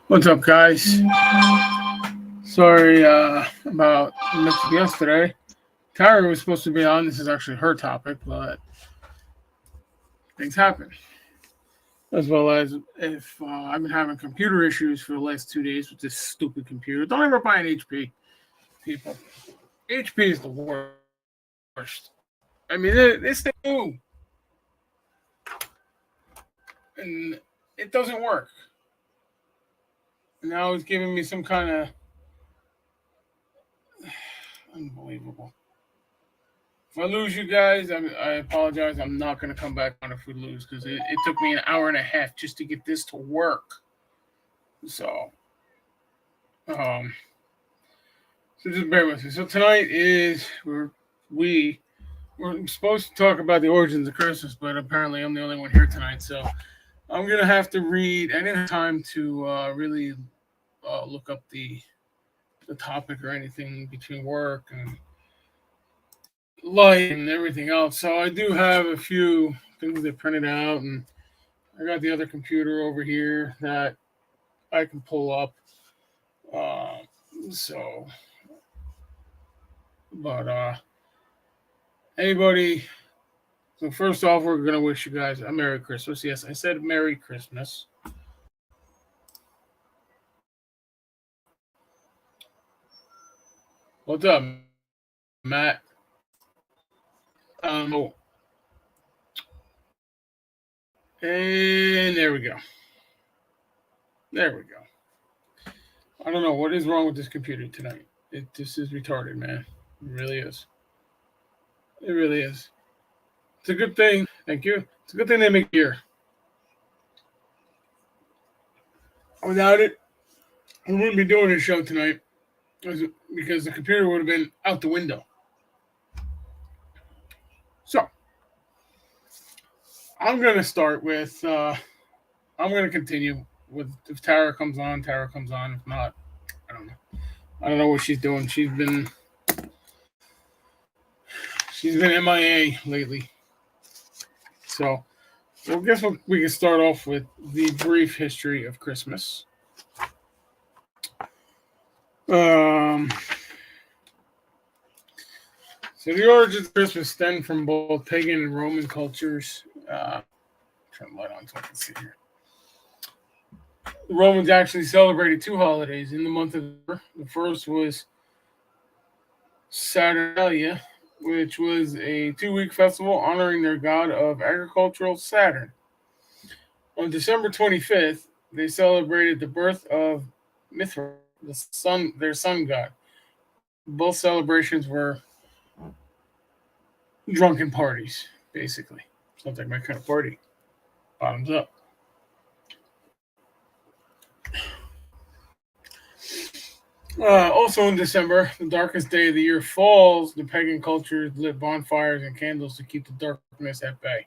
What's up, guys? Sorry about mixing yesterday. Tara was supposed to be on. This is actually her topic, but things happen. As well as if I've been having computer issues for the last 2 days with this stupid computer. Don't ever buy an HP, people. HP is the worst. I mean, this thing new, and it doesn't work. And now it's giving me some kind of unbelievable. If I lose you guys, I apologize. I'm not going to come back on if we lose because it took me an hour and a half just to get this to work. So, um, so just bear with me. So tonight is we we're supposed to talk about the origins of Christmas, but apparently I'm the only one here tonight. So I'm gonna have to read. I didn't have time to really look up the topic or anything between work and light and everything else. So I do have a few things that printed out, and I got the other computer over here that I can pull up. Uh, so, but anybody. So first off, we're gonna wish you guys a Merry Christmas. Yes, I said Merry Christmas. What's up, Matt? Oh, and there we go. There we go. I don't know what is wrong with this computer tonight. It just is retarded, man. It really is. It really is. It's a good thing. Thank you. It's a good thing they make here. Without it, we wouldn't be doing this show tonight because the computer would have been out the window. So I'm gonna start with. I'm gonna continue with if Tara comes on. Tara comes on. If not, I don't know. I don't know what she's doing. She's been MIA lately. So, well, guess what? We can start off with the brief history of Christmas. Um, so the origins of Christmas stem from both pagan and Roman cultures. Turn the light on so I can see here. The Romans actually celebrated two holidays in the month of December. The first was Saturnalia, which was a 2-week festival honoring their god of agricultural Saturn. On December 25th, they celebrated the birth of Mithra, their sun god. Both celebrations were drunken parties, basically. Sounds like my kind of party. Bottoms up. Also in December, the darkest day of the year falls, the pagan cultures lit bonfires and candles to keep the darkness at bay.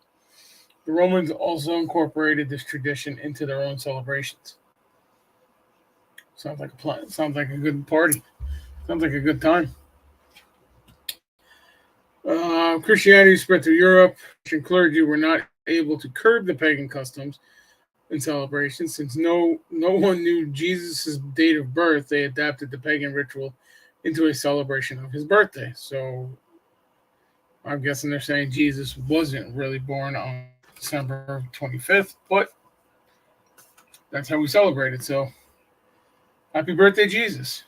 The Romans also incorporated this tradition into their own celebrations. Sounds like a plan. Sounds like a good party. Sounds like a good time. Christianity spread through Europe. Christian clergy were not able to curb the pagan customs and celebrations. Since no one knew Jesus' date of birth, they adapted the pagan ritual into a celebration of his birthday. So I'm guessing they're saying Jesus wasn't really born on December 25th, but that's how we celebrate it. So happy birthday, Jesus.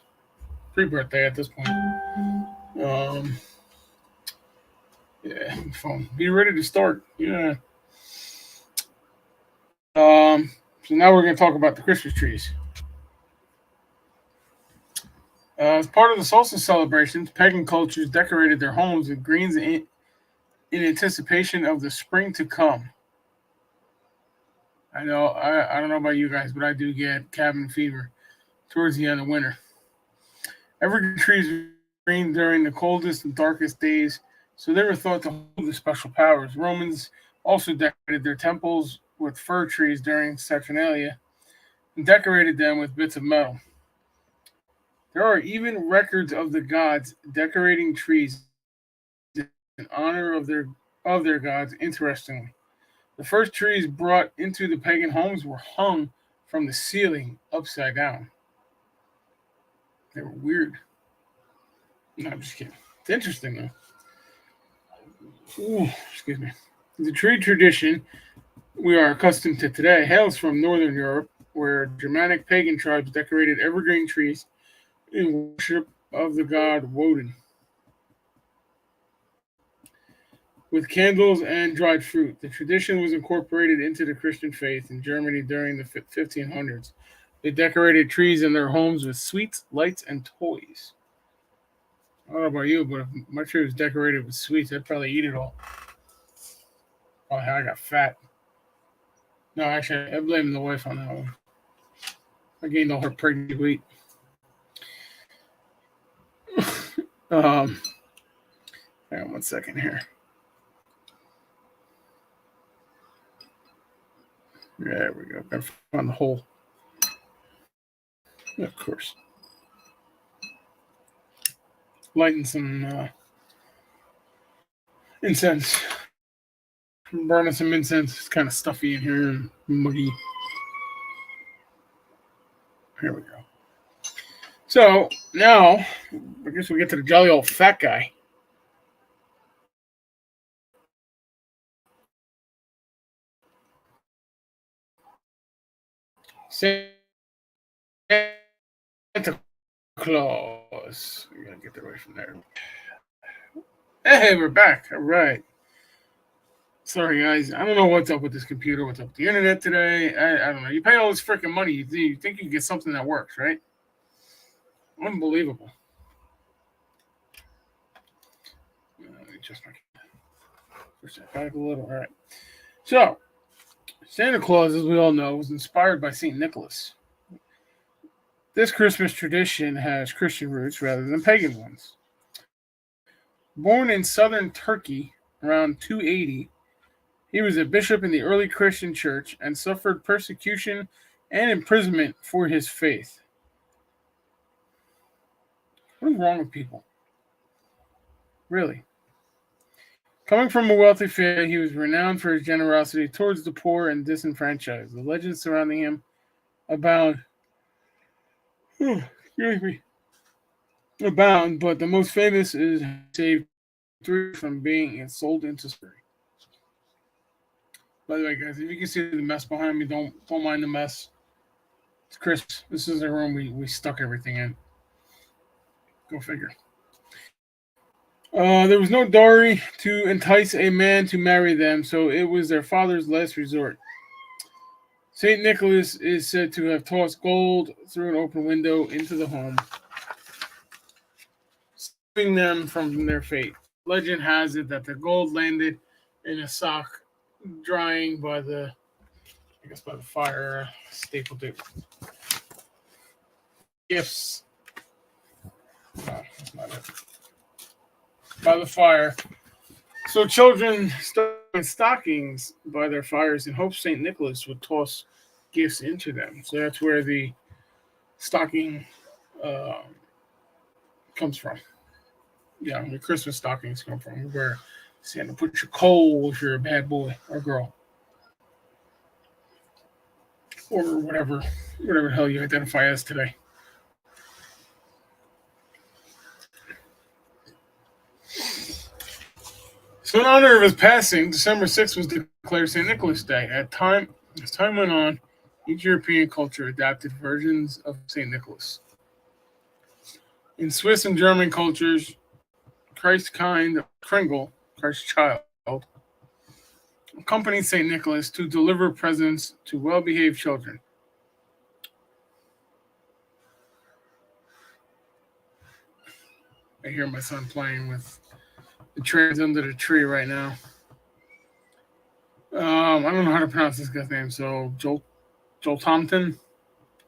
Pre-birthday at this point. Um, yeah, phone. Be ready to start. Yeah. So now we're going to talk about the Christmas trees. As part of the solstice celebrations, pagan cultures decorated their homes with greens in anticipation of the spring to come. I don't know about you guys, but I do get cabin fever towards the end of winter. Evergreen trees were green during the coldest and darkest days, so they were thought to hold the special powers. Romans also decorated their temples with fir trees during Saturnalia and decorated them with bits of metal. There are even records of the gods decorating trees in honor of their gods. Interestingly, the first trees brought into the pagan homes were hung from the ceiling upside down. They were weird. No, I'm just kidding. It's interesting though. Ooh, excuse me. The tree tradition we are accustomed to today hails from Northern Europe, where Germanic pagan tribes decorated evergreen trees in worship of the god Woden with candles and dried fruit. The tradition was incorporated into the Christian faith in Germany during the 1500s. They decorated trees in their homes with sweets, lights, and toys. I don't know about you, but if my tree was decorated with sweets, I'd probably eat it all. Oh, I got fat. No, actually, I blame the wife on that one. I gained all her pregnancy weight. Hang on 1 second here. There we go. Gotta find the hole. Of course. Lighting some incense. Burning some incense. It's kind of stuffy in here and muggy. Here we go. So now, I guess we get to the jolly old fat guy. Santa Claus. We gotta get away from there. Hey, we're back. All right. Sorry, guys. I don't know what's up with this computer, what's up with the internet today. I don't know. You pay all this freaking money. You think you can get something that works, right? Unbelievable. Let me adjust my back a little. All right. So, Santa Claus, as we all know, was inspired by St. Nicholas. This Christmas tradition has Christian roots rather than pagan ones. Born in southern Turkey around 280, he was a bishop in the early Christian church and suffered persecution and imprisonment for his faith. What is wrong with people? Really? Coming from a wealthy family, he was renowned for his generosity towards the poor and disenfranchised. The legends surrounding him abound. Abound, but the most famous is saved three from being sold into slavery. By the way, guys, if you can see the mess behind me, don't mind the mess. It's Christmas. This is the room we stuck everything in. Go figure. There was no dowry to entice a man to marry them, so it was their father's last resort. St. Nicholas is said to have tossed gold through an open window into the home, saving them from their fate. Legend has it that the gold landed in a sock drying by the fire, stapled it. Gifts. No, that's not it. By the fire. So children started stockings by their fires in hopes St. Nicholas would toss gifts into them. So that's where the stocking comes from. Yeah, the Christmas stockings come from, where Santa puts your coal if you're a bad boy or girl. Or whatever the hell you identify as today. So in honor of his passing, December 6th was declared St. Nicholas Day. As time went on, each European culture adapted versions of St. Nicholas. In Swiss and German cultures, Christ Kringle, Christ's child, accompanied St. Nicholas to deliver presents to well-behaved children. I hear my son playing with the trays under the tree right now. I don't know how to pronounce this guy's name, so Joel Thompson,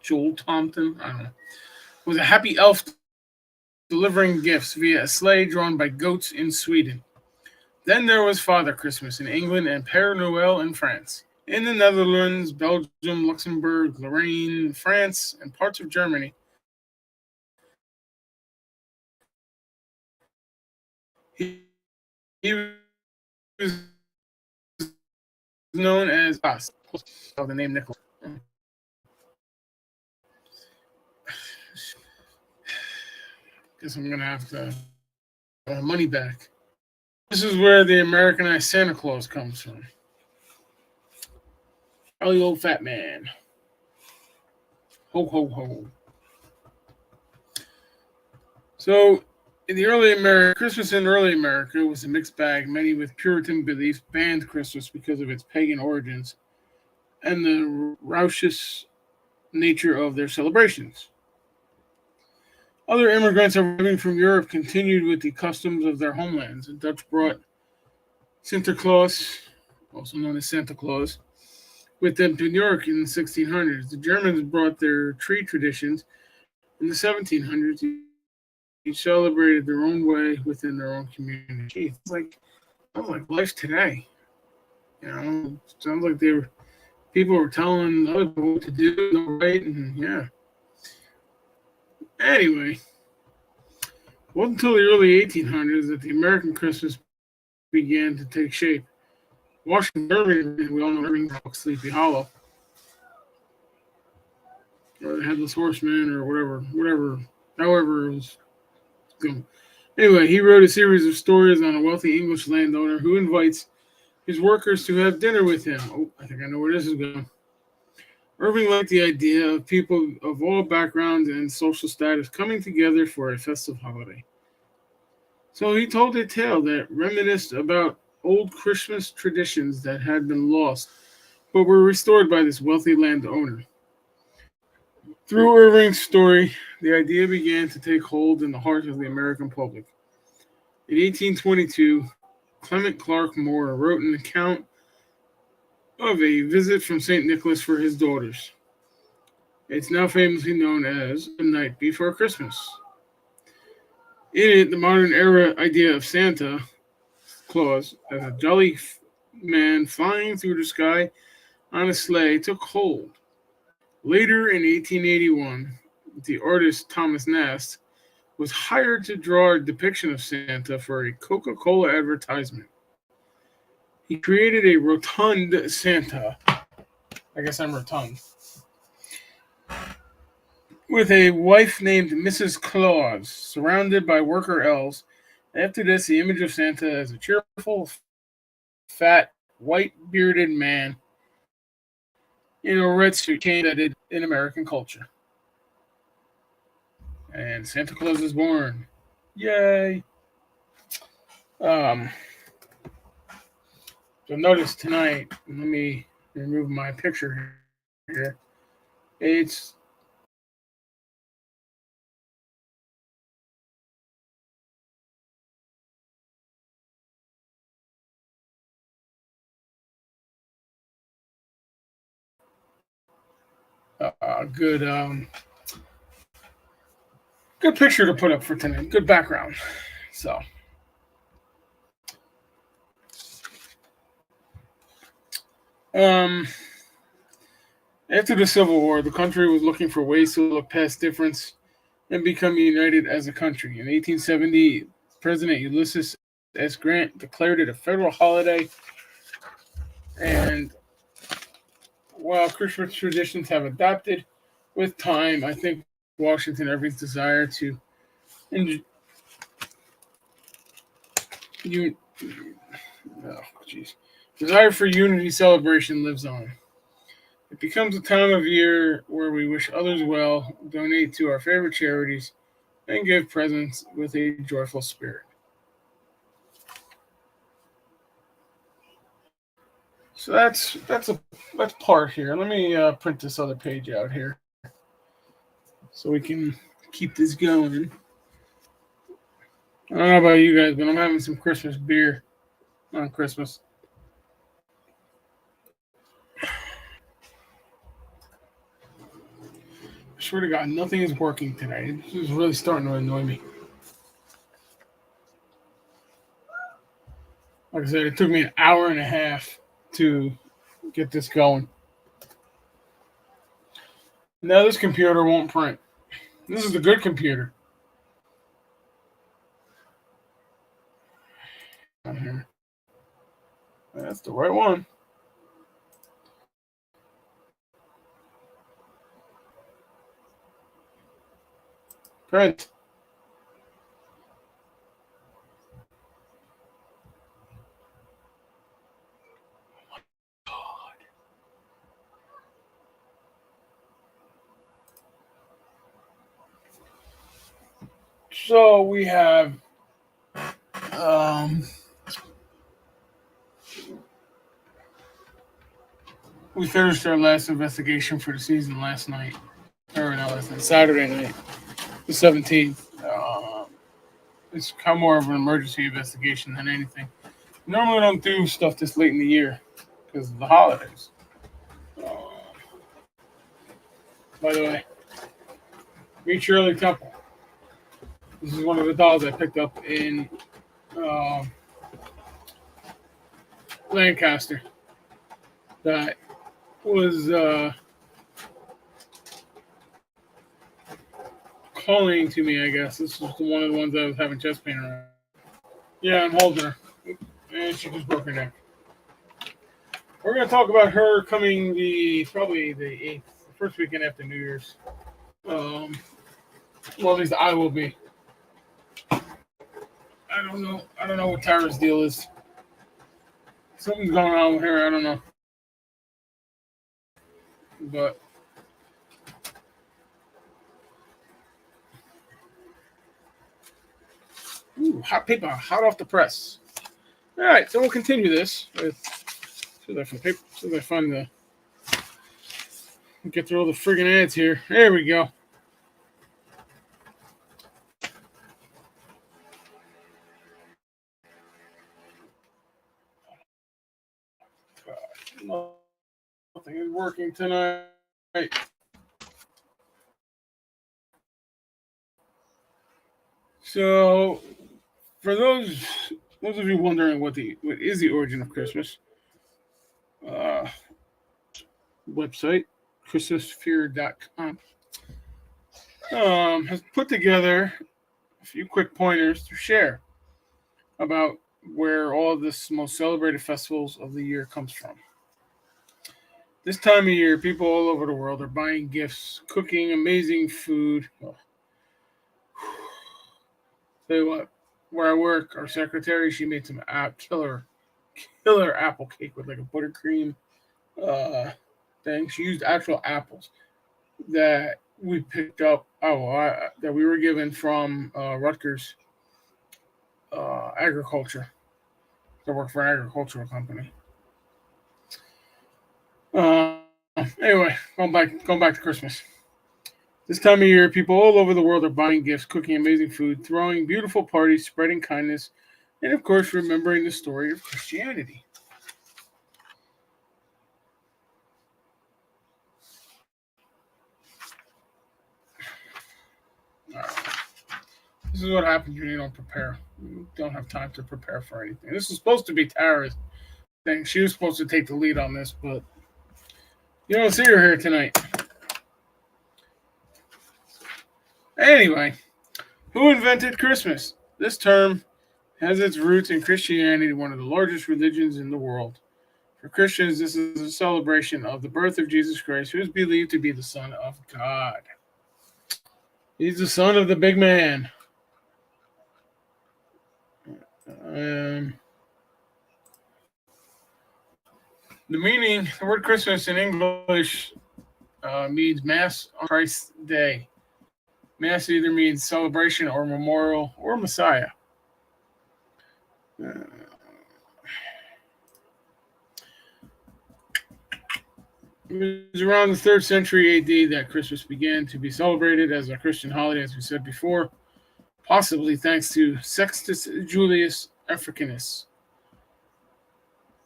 I don't know, was a happy elf delivering gifts via a sleigh drawn by goats in Sweden. Then there was Father Christmas in England and Père Noël in France. In the Netherlands, Belgium, Luxembourg, Lorraine, France, and parts of Germany, he was known as the name Nicholas. Guess I'm gonna have to money back. This is where the Americanized Santa Claus comes from. Jolly old fat man. Ho ho ho. So, in the early America, Christmas in early America was a mixed bag. Many with Puritan beliefs banned Christmas because of its pagan origins and the raucous nature of their celebrations. Other immigrants arriving from Europe continued with the customs of their homelands. The Dutch brought Sinterklaas, also known as Santa Claus, with them to New York in the 1600s. The Germans brought their tree traditions in the 1700s. Each celebrated their own way within their own community. It's like life today. Sounds like people were telling other people what to do, no right, and yeah. Anyway, it wasn't until the early 1800s that the American Christmas began to take shape. Washington Irving, we all know Irving's book Sleepy Hollow, or the Headless Horseman, or however it was going. Anyway, he wrote a series of stories on a wealthy English landowner who invites his workers to have dinner with him. Oh, I think I know where this is going. Irving liked the idea of people of all backgrounds and social status coming together for a festive holiday. So he told a tale that reminisced about old Christmas traditions that had been lost but were restored by this wealthy landowner. Through Irving's story, the idea began to take hold in the heart of the American public. In 1822, Clement Clark Moore wrote an account of a visit from St. Nicholas for his daughters. It's now famously known as The Night Before Christmas. In it, the modern era idea of Santa Claus as a jolly man flying through the sky on a sleigh took hold. Later in 1881, the artist Thomas Nast was hired to draw a depiction of Santa for a Coca-Cola advertisement. He created a rotund Santa. I guess I'm rotund. With a wife named Mrs. Claus, surrounded by worker elves. After this, the image of Santa as a cheerful, fat, white-bearded man in a red suit came embedded in American culture. And Santa Claus is born. Yay! So notice tonight, let me remove my picture here. It's a good picture to put up for tonight. Good background. So, um, after the Civil War, the country was looking for ways to look past difference and become united as a country. In 1870, President Ulysses S. Grant declared it a federal holiday, and while Christmas traditions have adapted with time, I think Washington Irving's desire to and you oh jeez desire for unity celebration lives on. It becomes a time of year where we wish others well, donate to our favorite charities, and give presents with a joyful spirit. So that's part here. Let me print this other page out here so we can keep this going. I don't know about you guys, but I'm having some Christmas beer on Christmas. I swear to God, nothing is working today. This is really starting to annoy me. Like I said, it took me an hour and a half to get this going. Now this computer won't print. This is the good computer. On here. That's the right one. Print. So we have we finished our last investigation for the season last night, or not last night, Saturday night, the 17th. It's kind of more of an emergency investigation than anything. Normally, I don't do stuff this late in the year because of the holidays. Uh, by the way, meet Shirley Temple. This is one of the dolls I picked up in Lancaster that was calling to me, I guess. This was one of the ones I was having chest pain around. Yeah, I'm holding her. And she just broke her neck. We're going to talk about her coming probably the 8th, the first weekend after New Year's. Well, at least I will be. I don't know. I don't know what Tara's deal is. Something's going on with her. I don't know. But hot paper, hot off the press. All right, so we'll continue this with. See if I find the. Get through all the friggin' ads here. There we go. Nothing is working tonight. So, for those of you wondering what is the origin of Christmas, website christmasfear.com has put together a few quick pointers to share about where all of this most celebrated festivals of the year comes from. This time of year, people all over the world are buying gifts, cooking amazing food. Oh. Tell you what, where I work, our secretary, she made some killer apple cake with like a buttercream thing. She used actual apples that we picked up. That we were given from Rutgers Agriculture. I work for an agricultural company. Anyway, going back to Christmas. This time of year, people all over the world are buying gifts, cooking amazing food, throwing beautiful parties, spreading kindness, and of course, remembering the story of Christianity. All right. This is what happens when you don't prepare. You don't have time to prepare for anything. This is supposed to be Tara's thing. She was supposed to take the lead on this, but you don't see her here tonight. Anyway, who invented Christmas? This term has its roots in Christianity, one of the largest religions in the world. For Christians, this is a celebration of the birth of Jesus Christ, who is believed to be the Son of God. He's the son of the big man. The word Christmas in English means Mass on Christ's Day. Mass either means celebration or memorial or Messiah. It was around the 3rd century AD that Christmas began to be celebrated as a Christian holiday, as we said before, possibly thanks to Sextus Julius Africanus,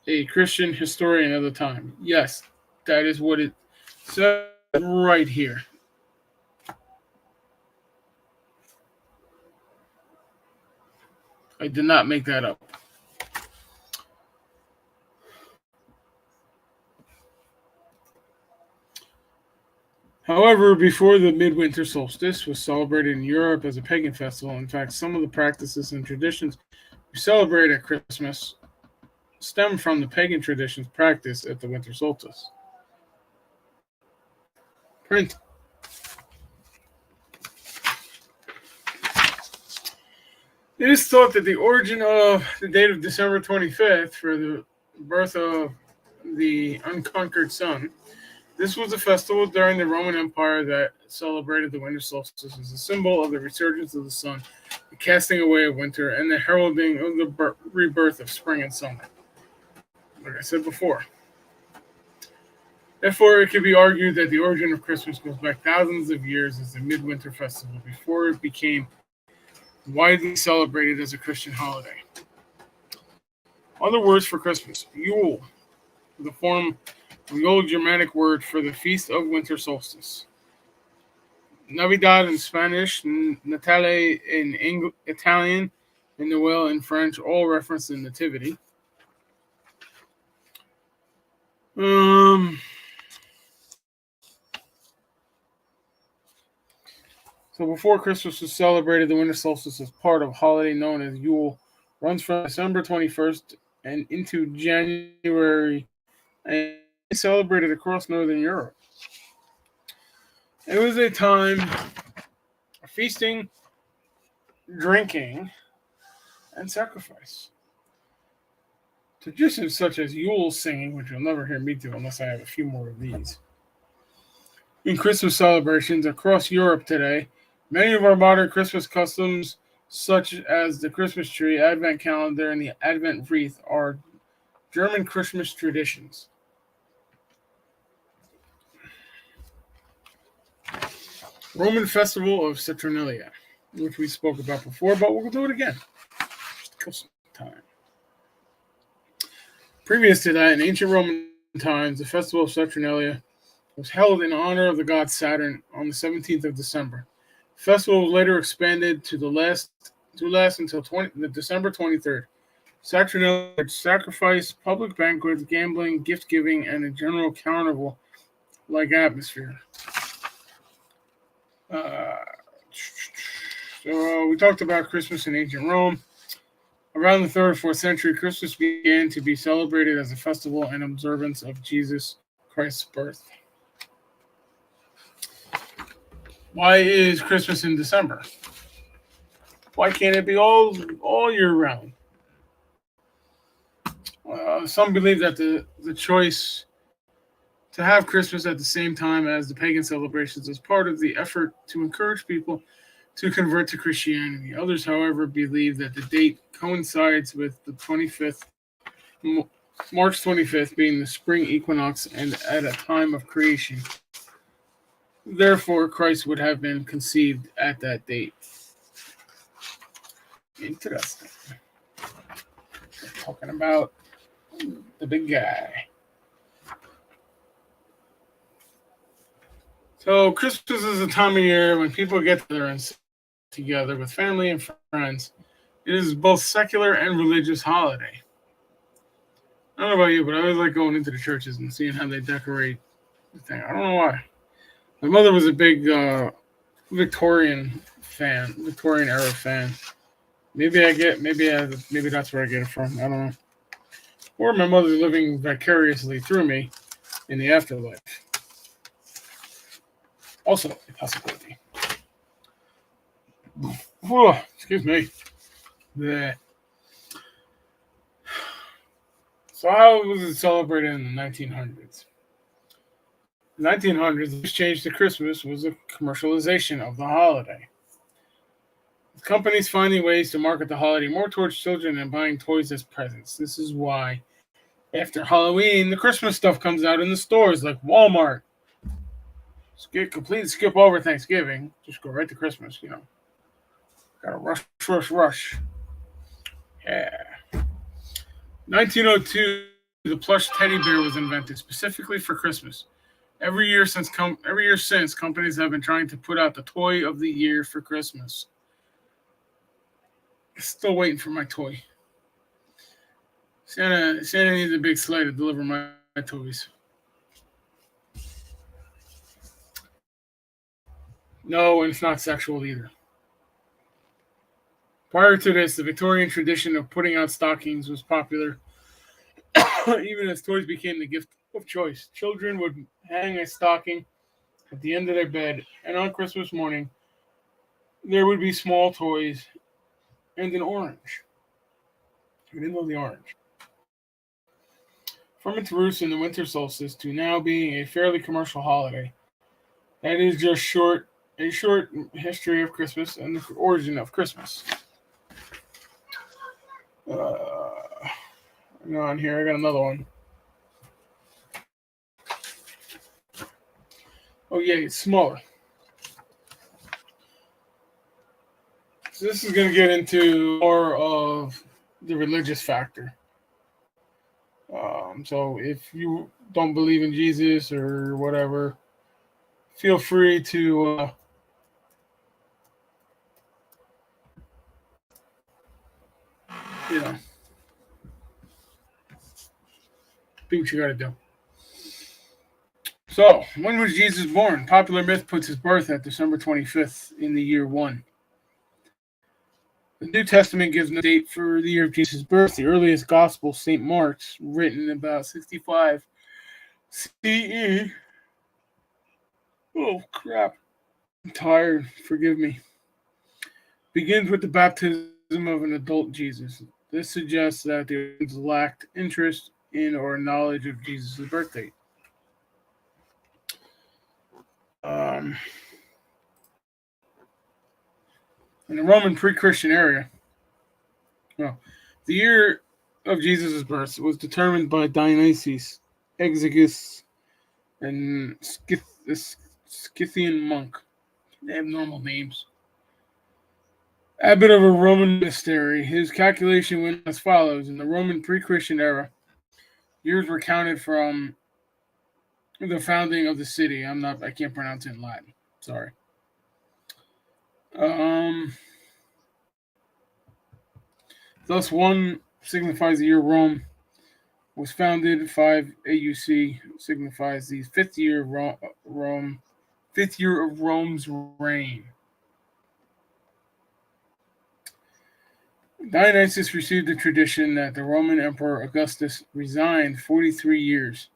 a Christian historian of the time. Yes, that is what it says right here. I did not make that up. However, before the midwinter solstice was celebrated in Europe as a pagan festival, in fact, some of the practices and traditions we celebrate at Christmas stem from the pagan traditions practiced at the winter solstice. Print. It is thought that the origin of the date of December 25th for the birth of the unconquered sun This was a festival during the Roman Empire that celebrated the winter solstice as a symbol of the resurgence of the sun, the casting away of winter, and the heralding of the rebirth of spring and summer. Like I said before. Therefore, it could be argued that the origin of Christmas goes back thousands of years as a midwinter festival before it became widely celebrated as a Christian holiday. Other words for Christmas: Yule, the form of the old Germanic word for the feast of winter solstice. Navidad in Spanish, Natale in Italian, and Noel in French all reference the Nativity. So before Christmas was celebrated, the winter solstice as part of a holiday known as Yule runs from December 21st and into January and celebrated across Northern Europe. It was a time of feasting, drinking, and sacrifice. Traditions such as Yule singing, which you'll never hear me do unless I have a few more of these, in Christmas celebrations across Europe today, many of our modern Christmas customs, such as the Christmas tree, Advent calendar, and the Advent wreath, are German Christmas traditions. Roman festival of Saturnalia, which we spoke about before, but we'll do it again. Just to kill some time. Previous to that, in ancient Roman times, the festival of Saturnalia was held in honor of the god Saturn on the 17th of December. The festival was later expanded to last until December 23rd. Saturnalia had sacrifice, public banquets, gambling, gift giving, and a general carnival-like atmosphere. So we talked about Christmas in ancient Rome. Around the 3rd or 4th century, Christmas began to be celebrated as a festival and observance of Jesus Christ's birth. Why is Christmas in December? Why can't it be all year round? Some believe that the choice to have Christmas at the same time as the pagan celebrations is part of the effort to encourage people to convert to Christianity. Others, however, believe that the date coincides with the 25th, March 25th being the spring equinox and at a time of creation. Therefore, Christ would have been conceived at that date. Interesting. We're talking about the big guy. So Christmas is a time of year when people get together with family and friends. It is both secular and religious holiday. I don't know about you, but I always like going into the churches and seeing how they decorate the thing. I don't know why. My mother was a big Victorian era fan. Maybe that's where I get it from. I don't know. Or my mother living vicariously through me in the afterlife. Also a possibility. Oh, excuse me. Blech. So how was it celebrated in the 1900s? In the 1900s, this change to Christmas was a commercialization of the holiday. With companies finding ways to market the holiday more towards children and buying toys as presents. This is why after Halloween, the Christmas stuff comes out in the stores like Walmart. Skip over Thanksgiving. Just go right to Christmas, Gotta rush. Yeah. 1902, the plush teddy bear was invented specifically for Christmas. Every year since, companies have been trying to put out the toy of the year for Christmas. Still waiting for my toy. Santa needs a big sleigh to deliver my toys. No, and it's not sexual either. Prior to this, the Victorian tradition of putting out stockings was popular, even as toys became the gift of choice. Children would hang a stocking at the end of their bed, and on Christmas morning, there would be small toys and an orange. We didn't know the orange. from its roots in the winter solstice to now being a fairly commercial holiday. That is just a short history of Christmas and the origin of Christmas. Hang on here, I got another one. Oh yeah, it's smaller. So this is going to get into more of the religious factor. So if you don't believe in Jesus or whatever, feel free to you know, do what you got to do. So, when was Jesus born? Popular myth puts his birth at December 25th in the year 1. The New Testament gives no date for the year of Jesus' birth. The earliest gospel, St. Mark's, written about 65 CE. Oh, crap. I'm tired. Forgive me. Begins with the baptism of an adult Jesus. This suggests that the audience lacked interest in or knowledge of Jesus' birth date. In the Roman pre-Christian era, well, the year of Jesus' birth was determined by Dionysius, Exiguus, and Scythian monk. They have normal names. Abbot of a Roman monastery. His calculation went as follows. In the Roman pre-Christian era, years were counted from the founding of the city. I can't pronounce it in Latin. Sorry. Thus, 1 signifies the year Rome was founded. 5 AUC signifies the fifth year of Rome's reign. Dionysius received the tradition that the Roman Emperor Augustus reigned 43 years,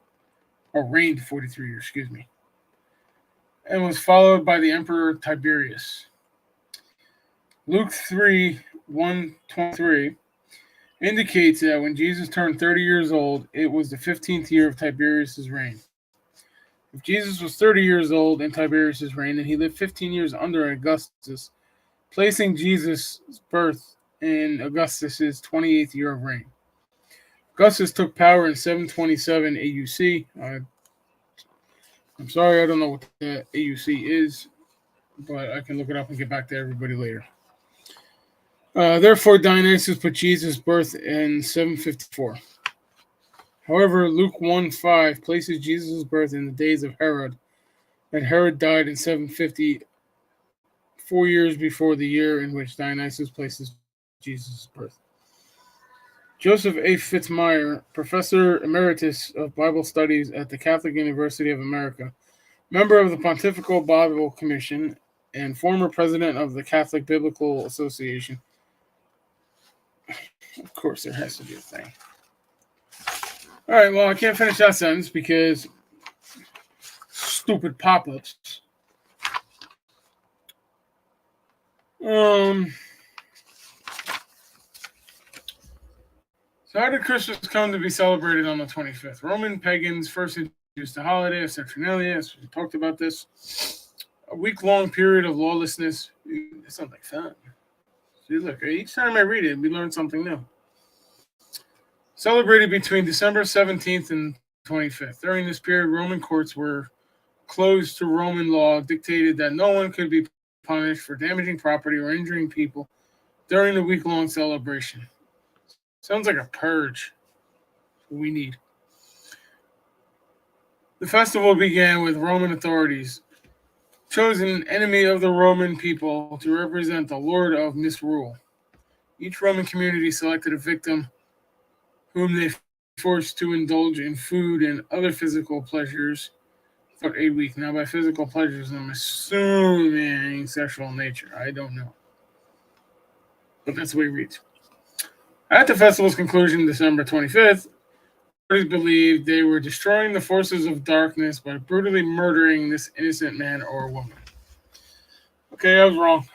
and was followed by the Emperor Tiberius. Luke 3:1-23 indicates that when Jesus turned 30 years old, it was the 15th year of Tiberius' reign. If Jesus was 30 years old in Tiberius' reign, then he lived 15 years under Augustus, placing Jesus' birth in Augustus' 28th year of reign. Augustus took power in 727 AUC. I'm sorry, I don't know what the AUC is, but I can look it up and get back to everybody later. Therefore, Dionysius put Jesus' birth in 754. However, Luke 1:5 places Jesus' birth in the days of Herod, and Herod died in 750, 4 years before the year in which Dionysius places Jesus' birth. Joseph A. Fitzmyer, Professor Emeritus of Bible Studies at the Catholic University of America, member of the Pontifical Bible Commission, and former president of the Catholic Biblical Association. Of course, there has to be a thing. All right, well, I can't finish that sentence because stupid pop-ups. So how did Christmas come to be celebrated on the 25th? Roman pagans first introduced the holiday of Saturnalia, as we talked about this. A week-long period of lawlessness. It sounds like fun. See, look, each time I read it, we learn something new. Celebrated between December 17th and 25th. During this period, Roman courts were closed to Roman law, dictated that no one could be punished for damaging property or injuring people during the week-long celebration. Sounds like a purge. We need. The festival began with Roman authorities chosen an enemy of the Roman people to represent the Lord of Misrule. Each Roman community selected a victim whom they forced to indulge in food and other physical pleasures for a week. Now, by physical pleasures, I'm assuming sexual nature. I don't know. But that's the way it reads. At the festival's conclusion, December 25th, authorities believed they were destroying the forces of darkness by brutally murdering this innocent man or woman. Okay, I was wrong.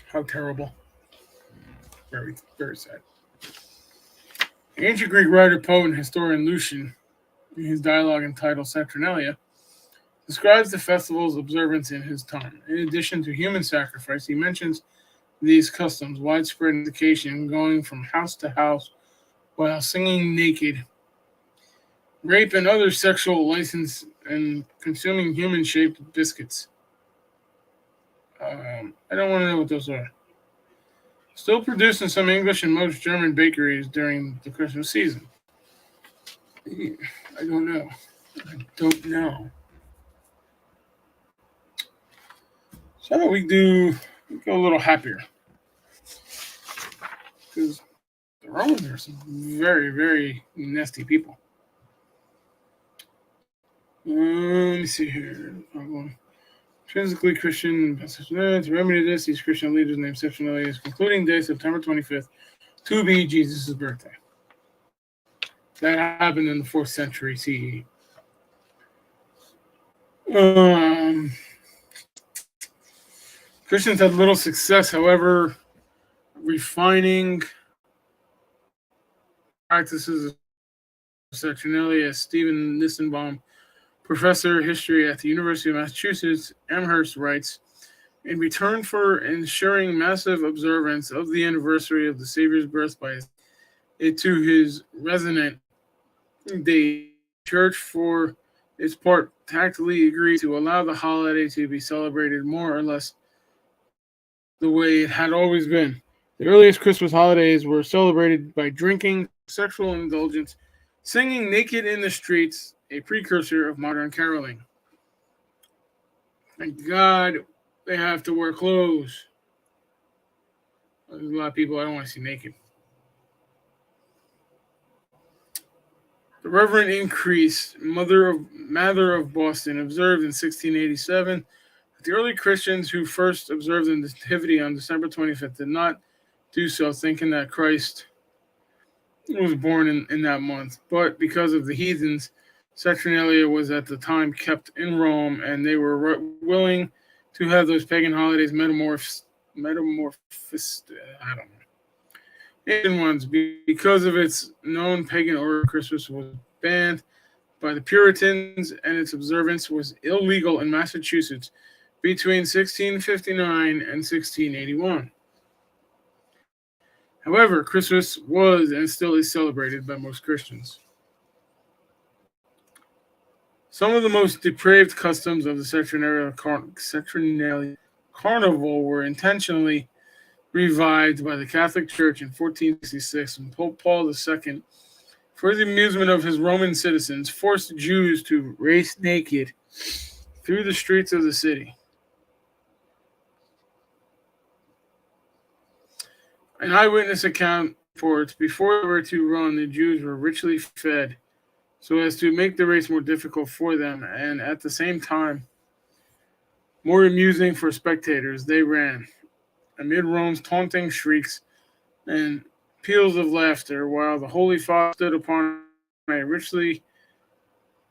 How terrible. Very, very sad. Ancient Greek writer, poet, and historian Lucian, in his dialogue entitled Saturnalia, describes the festival's observance in his time. In addition to human sacrifice, he mentions these customs, widespread indication going from house to house while singing naked, rape and other sexual license, and consuming human-shaped biscuits. I don't want to know what those are. Still produced in some English and most German bakeries during the Christmas season. I don't know. I don't know. So we go a little happier. Because the Romans are some very, very nasty people. Let me see here. Physically Christian. To remedy this, these Christian leaders named Saturnalia concluding day, September 25th, to be Jesus' birthday. That happened in the 4th century CE. Christians had little success, however, refining practices of Saturnalia. Stephen Nissenbaum, professor of history at the University of Massachusetts, Amherst, writes, in return for ensuring massive observance of the anniversary of the Savior's birth by it to his resonant date, the Church, for its part, tactfully agreed to allow the holiday to be celebrated more or less the way it had always been. The earliest Christmas holidays were celebrated by drinking, sexual indulgence, singing naked in the streets, a precursor of modern caroling. Thank God they have to wear clothes. There's a lot of people I don't want to see naked. The Reverend Increase, Mother of Boston, observed in 1687 that the early Christians who first observed the Nativity on December 25th did not do so thinking that Christ was born in that month, but because of the heathens, Saturnalia was at the time kept in Rome, and they were willing to have those pagan holidays metamorphosed. I don't know. Asian ones, because of its known pagan origin, Christmas was banned by the Puritans, and its observance was illegal in Massachusetts between 1659 and 1681. However, Christmas was and still is celebrated by most Christians. Some of the most depraved customs of the Saturnalia Carnival were intentionally revived by the Catholic Church in 1466 when Pope Paul II, for the amusement of his Roman citizens, forced Jews to race naked through the streets of the city. An eyewitness account reports, before they were to run, the Jews were richly fed so as to make the race more difficult for them, and at the same time, more amusing for spectators. They ran, amid Rome's taunting shrieks and peals of laughter, while the Holy Father stood upon a richly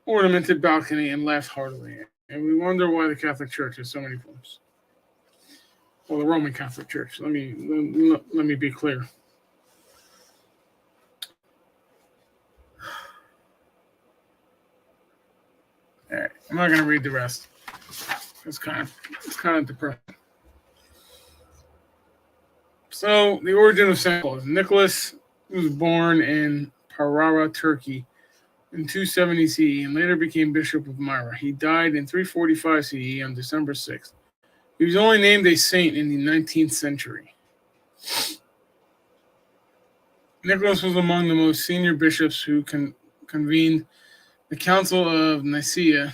ornamented balcony and laughed heartily. And we wonder why the Catholic Church has so many popes. Well, the Roman Catholic Church. Let me be clear. All right, I'm not going to read the rest. It's kind of depressing. So the origin of Santa Claus. Nicholas was born in Parara, Turkey, in 270 CE, and later became Bishop of Myra. He died in 345 CE on December 6th. He was only named a saint in the 19th century. Nicholas was among the most senior bishops who convened the Council of Nicaea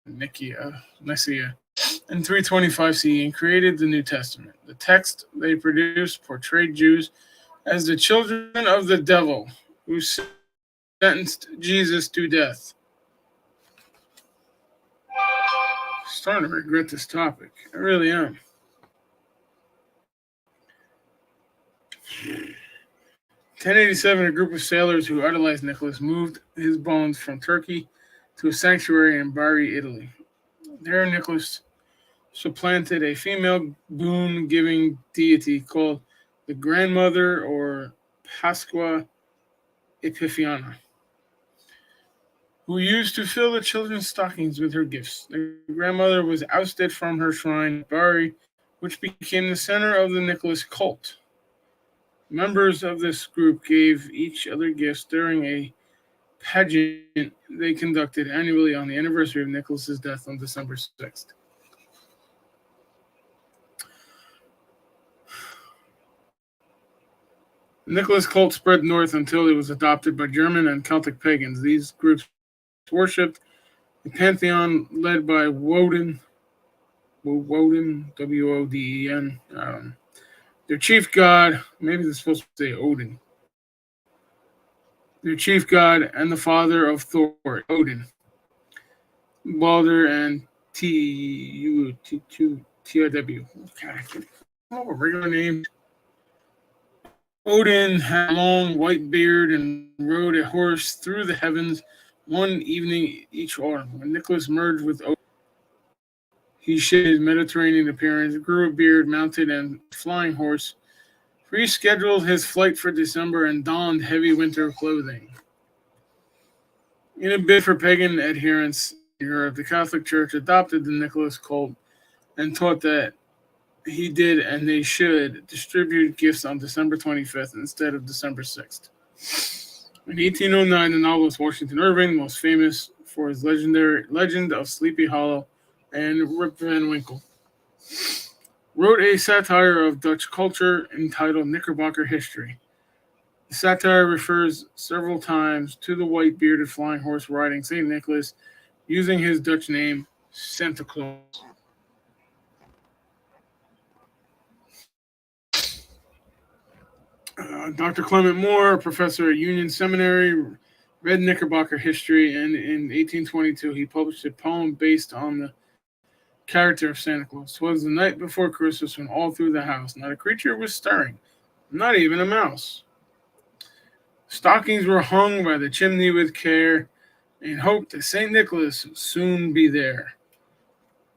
in 325 CE and created the New Testament. The text they produced portrayed Jews as the children of the devil who sentenced Jesus to death. I'm starting to regret this topic. I really am. In 1087, a group of sailors who idolized Nicholas moved his bones from Turkey to a sanctuary in Bari, Italy. There, Nicholas supplanted a female boon-giving deity called the Grandmother or Pasqua Epifania, who used to fill the children's stockings with her gifts. The grandmother was ousted from her shrine at Bari, which became the center of the Nicholas cult. Members of this group gave each other gifts during a pageant they conducted annually on the anniversary of Nicholas's death on December 6th. The Nicholas cult spread north until it was adopted by German and Celtic pagans. These groups worshipped a pantheon led by Woden, Woden, their chief god, maybe they're supposed to say Odin, their chief god and the father of Thor, Odin, Balder, and TRW. God, I can't come up with regular names. Odin had a long white beard and rode a horse through the heavens one evening each autumn. When Nicholas merged with Odin, he shaved his Mediterranean appearance, grew a beard, mounted a flying horse, rescheduled his flight for December, and donned heavy winter clothing. In a bid for pagan adherents in Europe, the Catholic Church adopted the Nicholas cult and taught that he did and they should distribute gifts on December 25th instead of December 6th. In 1809, the novelist Washington Irving, most famous for his legendary Legend of Sleepy Hollow and Rip Van Winkle, wrote a satire of Dutch culture entitled Knickerbocker History. The satire refers several times to the white-bearded flying horse riding St. Nicholas using his Dutch name, Santa Claus. Dr. Clement Moore, a professor at Union Seminary, read Knickerbocker history, and in 1822 he published a poem based on the character of Santa Claus. 'Twas the night before Christmas when all through the house not a creature was stirring, not even a mouse. Stockings were hung by the chimney with care, in hope that St. Nicholas would soon be there.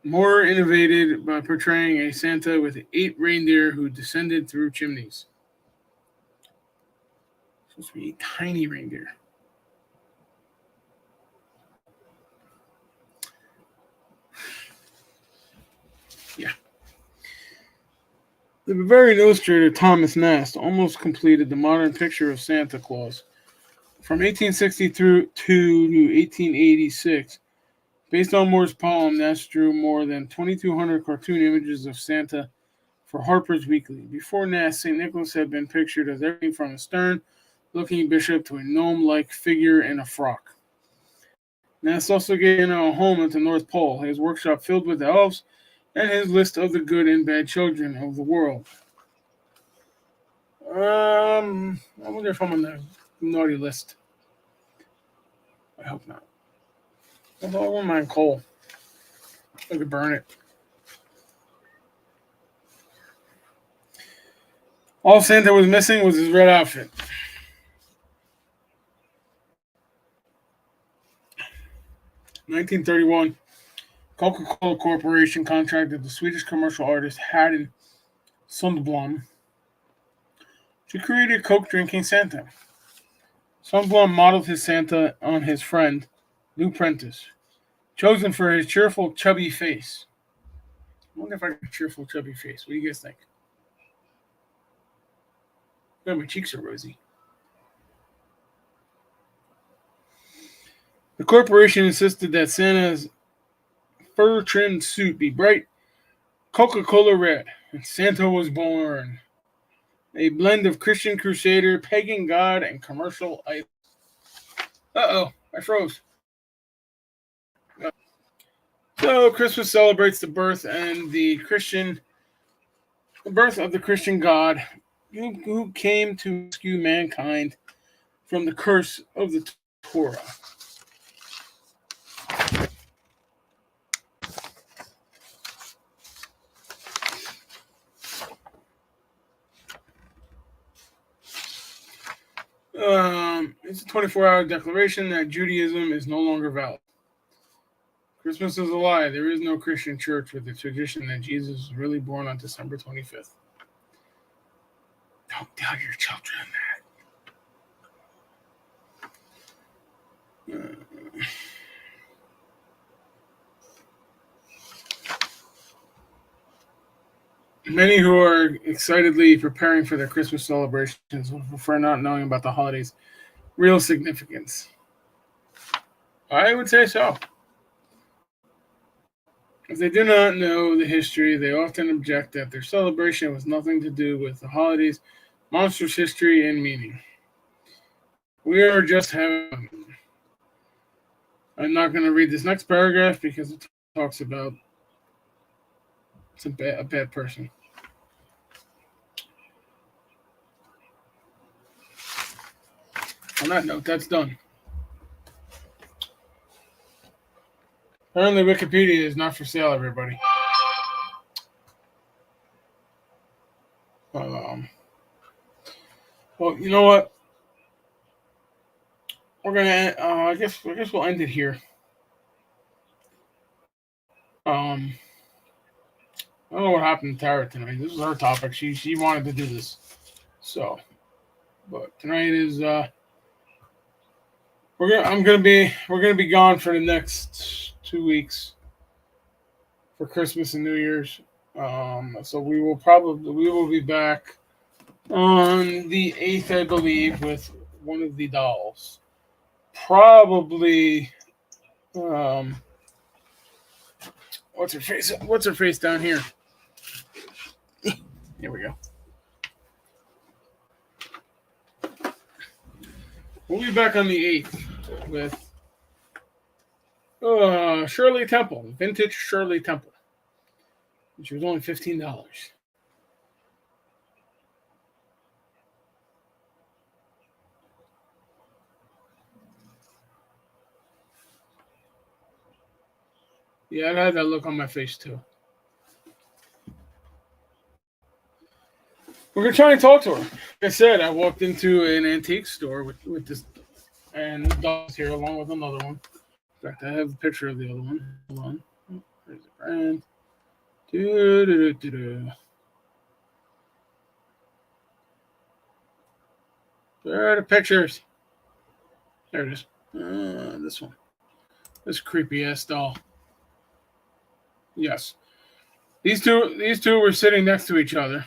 Moore innovated by portraying a Santa with 8 reindeer who descended through chimneys. Supposed to be a tiny reindeer. Yeah. The Bavarian illustrator Thomas Nast almost completed the modern picture of Santa Claus. From 1860 through to 1886, based on Moore's poem, Nast drew more than 2,200 cartoon images of Santa for Harper's Weekly. Before Nast, St. Nicholas had been pictured as everything from a stern-looking bishop to a gnome-like figure in a frock. Nast also gave a home at the North Pole, his workshop filled with elves, and his list of the good and bad children of the world. I wonder if I'm on the naughty list. I hope not. Although I wouldn't mind coal. I could burn it. All Santa was missing was his red outfit. 1931, Coca-Cola Corporation contracted the Swedish commercial artist Haden Sundblom to create a Coke-drinking Santa. Sundblom modeled his Santa on his friend, Lou Prentice, chosen for his cheerful, chubby face. I wonder if I got a cheerful, chubby face. What do you guys think? Oh, my cheeks are rosy. The corporation insisted that Santa's fur-trimmed suit be bright Coca-Cola red, and Santa was born. A blend of Christian crusader, pagan god, and commercial idol. Uh-oh, I froze. So Christmas celebrates the birth of the Christian God who came to rescue mankind from the curse of the Torah. It's a 24-hour declaration that Judaism is no longer valid. Christmas is a lie. There is no Christian church with the tradition that Jesus was really born on December 25th. Don't tell your children that. Many who are excitedly preparing for their Christmas celebrations will prefer not knowing about the holiday's real significance. I would say so. If they do not know the history, they often object that their celebration was nothing to do with the holiday's monstrous history and meaning. We are just having. I'm not going to read this next paragraph because it talks about a bad person. On that note, that's done. Apparently, Wikipedia is not for sale, everybody. Well, you know what? We're gonna. I guess we'll end it here. I don't know what happened to Tara tonight. This was her topic. She wanted to do this. So, but tonight is we're gonna be gone for the next 2 weeks for Christmas and New Year's. So we will be back on the 8th, I believe, with one of the dolls. Probably what's her face? What's her face down here? Here we go. We'll be back on the 8th with Shirley Temple, vintage Shirley Temple, which was only $15. Yeah, I had that look on my face too. We're gonna try and talk to her. Like I said, I walked into an antique store with this, and the dog's here along with another one. In fact, I have a picture of the other one. Hold on. Oh, there's the brand. There are the pictures. There it is. This one. This creepy ass doll. Yes. These two were sitting next to each other.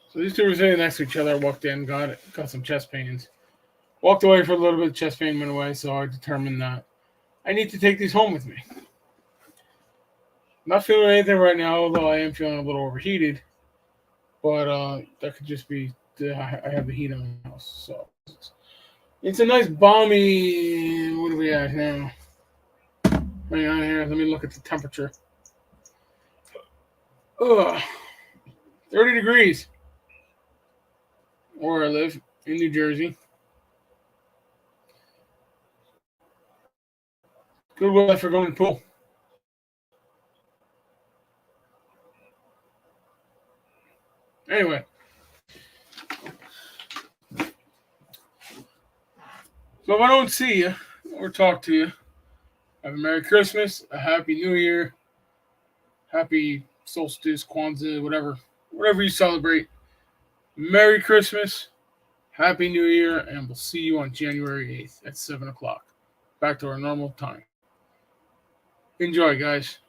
So these two were sitting next to each other. I walked in, got some chest pains. Walked away for a little bit, chest pain went away, so I determined that I need to take these home with me. Not feeling anything right now, although I am feeling a little overheated. But that could just be I have the heat on the house. So it's a nice balmy. What are we at now? Hang on here. Let me look at the temperature. 30 degrees. Where I live in New Jersey. Good weather for going to the pool. Anyway. So if I don't see you or talk to you, have a Merry Christmas, a Happy New Year, Happy Solstice, Kwanzaa, whatever you celebrate. Merry Christmas, Happy New Year, and we'll see you on January 8th at 7 o'clock. Back to our normal time. Enjoy, guys.